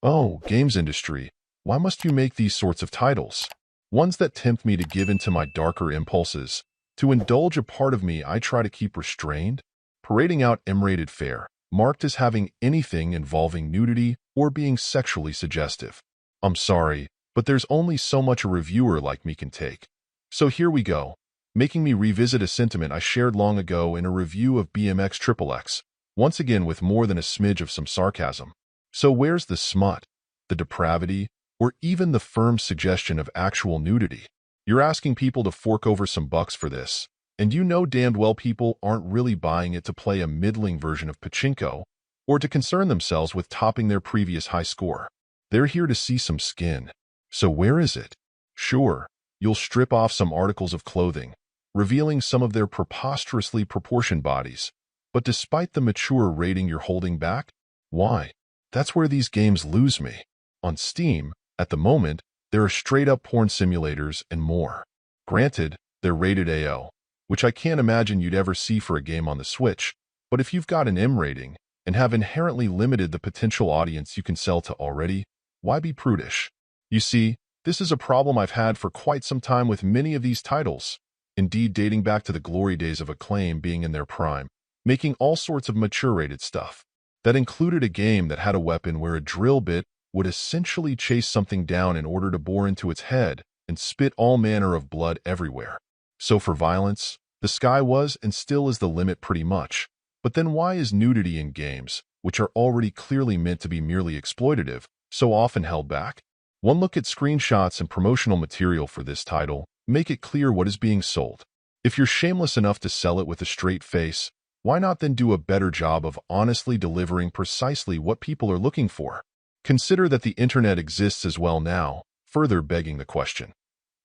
Oh, games industry, why must you make these sorts of titles? Ones that tempt me to give in to my darker impulses. To indulge a part of me I try to keep restrained, parading out M-rated fare, marked as having anything involving nudity or being sexually suggestive. I'm sorry, but there's only so much a reviewer like me can take. So here we go, making me revisit a sentiment I shared long ago in a review of BMX XXX, once again with more than a smidge of some sarcasm. So where's the smut, the depravity, or even the firm suggestion of actual nudity? You're asking people to fork over some bucks for this, and you know damned well people aren't really buying it to play a middling version of pachinko or to concern themselves with topping their previous high score. They're here to see some skin. So where is it? Sure, you'll strip off some articles of clothing, revealing some of their preposterously proportioned bodies. But despite the mature rating you're holding back, why? That's where these games lose me. On Steam, at the moment, there are straight-up porn simulators and more. Granted, they're rated AO, which I can't imagine you'd ever see for a game on the Switch, but if you've got an M rating and have inherently limited the potential audience you can sell to already, why be prudish? You see, this is a problem I've had for quite some time with many of these titles, indeed dating back to the glory days of Acclaim being in their prime, making all sorts of mature-rated stuff. That included a game that had a weapon where a drill bit would essentially chase something down in order to bore into its head and spit all manner of blood everywhere. So for violence, the sky was and still is the limit pretty much. But then why is nudity in games, which are already clearly meant to be merely exploitative, so often held back? One look at screenshots and promotional material for this title make it clear what is being sold. If you're shameless enough to sell it with a straight face, why not then do a better job of honestly delivering precisely what people are looking for? Consider that the internet exists as well now, further begging the question.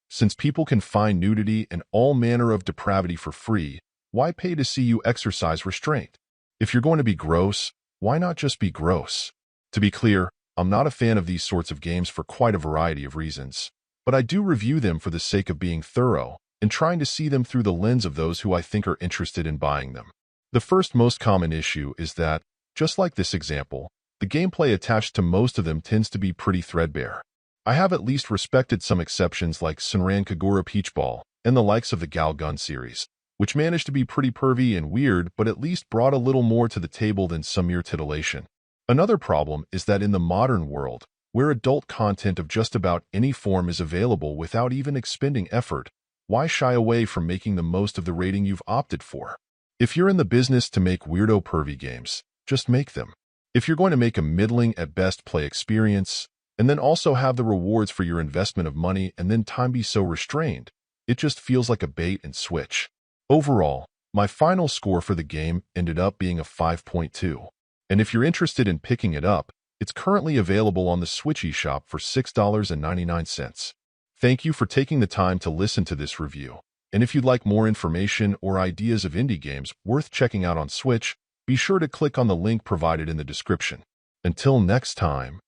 Since people can find nudity and all manner of depravity for free, why pay to see you exercise restraint? If you're going to be gross, why not just be gross? To be clear, I'm not a fan of these sorts of games for quite a variety of reasons, but I do review them for the sake of being thorough and trying to see them through the lens of those who I think are interested in buying them. The first most common issue is that, just like this example, the gameplay attached to most of them tends to be pretty threadbare. I have at least respected some exceptions like Senran Kagura Peachball and the likes of the Gal Gun series, which managed to be pretty pervy and weird but at least brought a little more to the table than some mere titillation. Another problem is that in the modern world, where adult content of just about any form is available without even expending effort, why shy away from making the most of the rating you've opted for? If you're in the business to make weirdo pervy games, just make them. If you're going to make a middling at best play experience, and then also have the rewards for your investment of money and then time be so restrained, it just feels like a bait and switch. Overall, my final score for the game ended up being a 5.2. And if you're interested in picking it up, it's currently available on the Switch eShop for $6.99. Thank you for taking the time to listen to this review. And if you'd like more information or ideas of indie games worth checking out on Switch, be sure to click on the link provided in the description. Until next time.